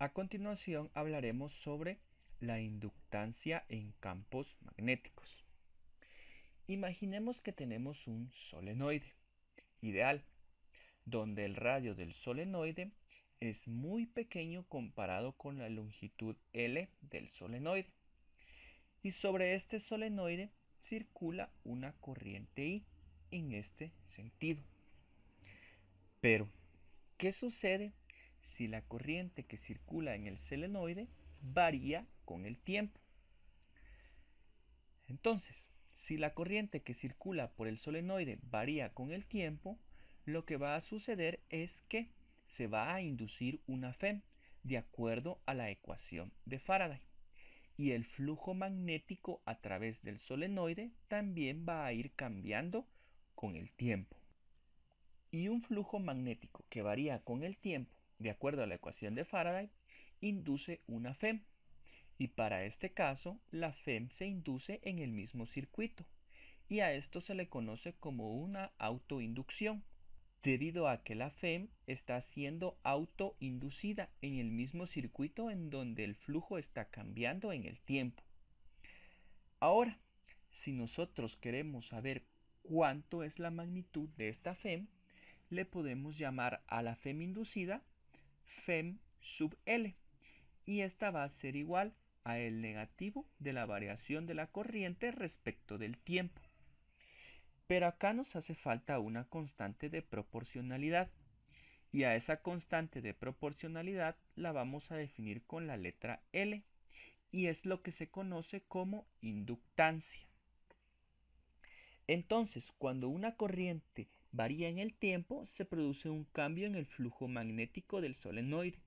A continuación hablaremos sobre la inductancia en campos magnéticos. Imaginemos que tenemos un solenoide ideal, donde el radio del solenoide es muy pequeño comparado con la longitud L del solenoide. Y sobre este solenoide circula una corriente I en este sentido. Pero, ¿qué sucede si la corriente que circula en el solenoide varía con el tiempo? Entonces, si la corriente que circula por el solenoide varía con el tiempo, lo que va a suceder es que se va a inducir una FEM de acuerdo a la ecuación de Faraday. Y el flujo magnético a través del solenoide también va a ir cambiando con el tiempo. Y un flujo magnético que varía con el tiempo, de acuerdo a la ecuación de Faraday, induce una FEM. Y para este caso, la FEM se induce en el mismo circuito. Y a esto se le conoce como una autoinducción, debido a que la FEM está siendo autoinducida en el mismo circuito en donde el flujo está cambiando en el tiempo. Ahora, si nosotros queremos saber cuánto es la magnitud de esta FEM, le podemos llamar a la FEM inducida FEM sub L, y esta va a ser igual a el negativo de la variación de la corriente respecto del tiempo. Pero acá nos hace falta una constante de proporcionalidad, y a esa constante de proporcionalidad la vamos a definir con la letra L, y es lo que se conoce como inductancia. Entonces, cuando una corriente varía en el tiempo, se produce un cambio en el flujo magnético del solenoide,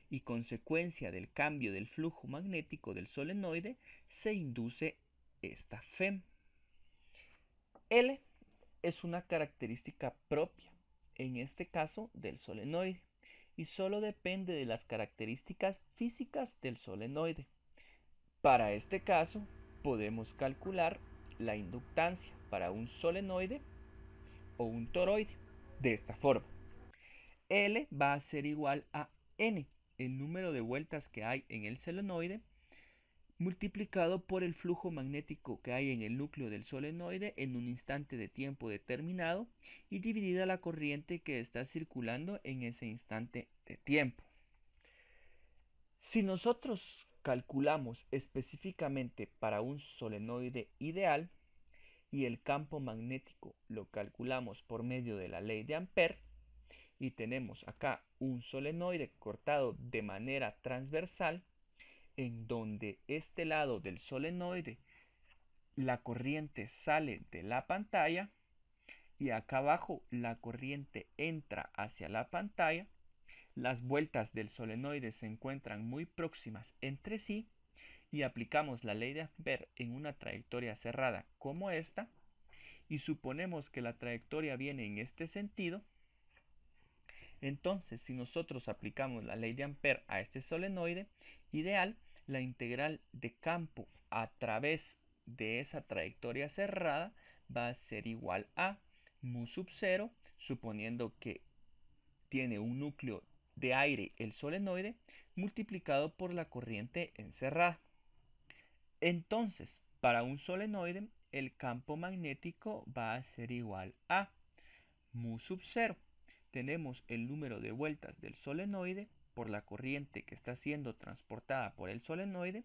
y consecuencia del cambio del flujo magnético del solenoide se induce esta FEM. L es una característica propia, en este caso del solenoide, y solo depende de las características físicas del solenoide. Para este caso, podemos calcular la inductancia para un solenoide o un toroide de esta forma. L va a ser igual a N, el número de vueltas que hay en el solenoide, multiplicado por el flujo magnético que hay en el núcleo del solenoide en un instante de tiempo determinado, y dividida la corriente que está circulando en ese instante de tiempo. Si nosotros calculamos específicamente para un solenoide ideal y el campo magnético lo calculamos por medio de la ley de Ampère, y tenemos acá un solenoide cortado de manera transversal, en donde este lado del solenoide la corriente sale de la pantalla y acá abajo la corriente entra hacia la pantalla. Las vueltas del solenoide se encuentran muy próximas entre sí y aplicamos la ley de Ampère en una trayectoria cerrada como esta, y suponemos que la trayectoria viene en este sentido. Entonces, si nosotros aplicamos la ley de Ampère a este solenoide ideal, la integral de campo a través de esa trayectoria cerrada va a ser igual a mu sub 0, suponiendo que tiene un núcleo de aire el solenoide, multiplicado por la corriente encerrada. Entonces, para un solenoide, el campo magnético va a ser igual a mu sub 0. Tenemos el número de vueltas del solenoide por la corriente que está siendo transportada por el solenoide.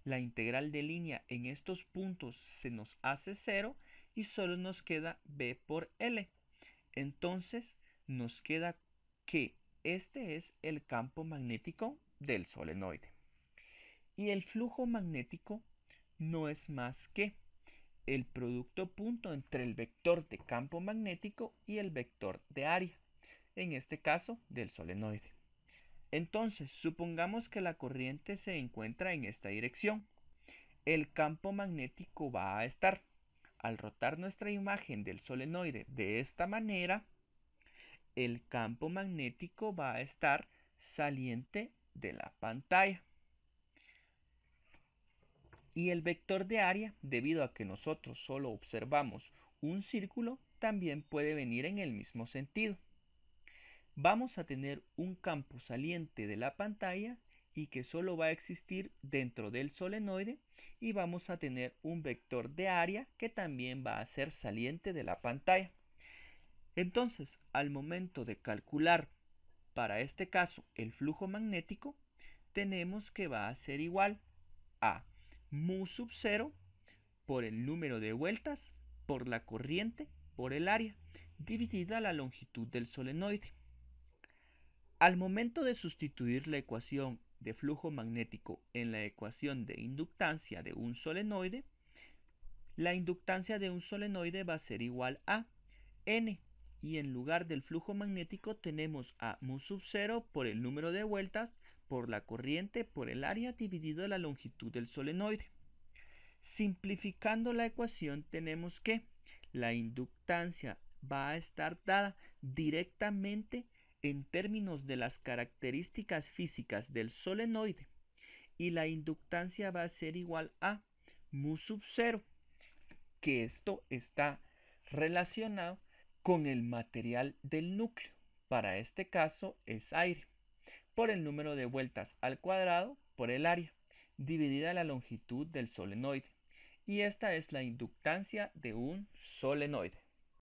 La integral de línea en estos puntos se nos hace 0 y solo nos queda B por L. Entonces nos queda que este es el campo magnético del solenoide. Y el flujo magnético no es más que el producto punto entre el vector de campo magnético y el vector de área, en este caso del solenoide. Entonces, supongamos que la corriente se encuentra en esta dirección. El campo magnético va a estar, al rotar nuestra imagen del solenoide de esta manera, el campo magnético va a estar saliente de la pantalla. Y el vector de área, debido a que nosotros solo observamos un círculo, también puede venir en el mismo sentido. Vamos a tener un campo saliente de la pantalla y que solo va a existir dentro del solenoide, y vamos a tener un vector de área que también va a ser saliente de la pantalla. Entonces, al momento de calcular para este caso el flujo magnético, tenemos que va a ser igual a mu sub 0 por el número de vueltas por la corriente por el área dividida la longitud del solenoide. Al momento de sustituir la ecuación de flujo magnético en la ecuación de inductancia de un solenoide, la inductancia de un solenoide va a ser igual a N, y en lugar del flujo magnético tenemos a mu sub 0 por el número de vueltas por la corriente por el área dividido la longitud del solenoide. Simplificando la ecuación tenemos que la inductancia va a estar dada directamente en términos de las características físicas del solenoide, y la inductancia va a ser igual a mu sub 0, que esto está relacionado con el material del núcleo. Para este caso es aire, por el número de vueltas al cuadrado por el área, dividida la longitud del solenoide. Y esta es la inductancia de un solenoide.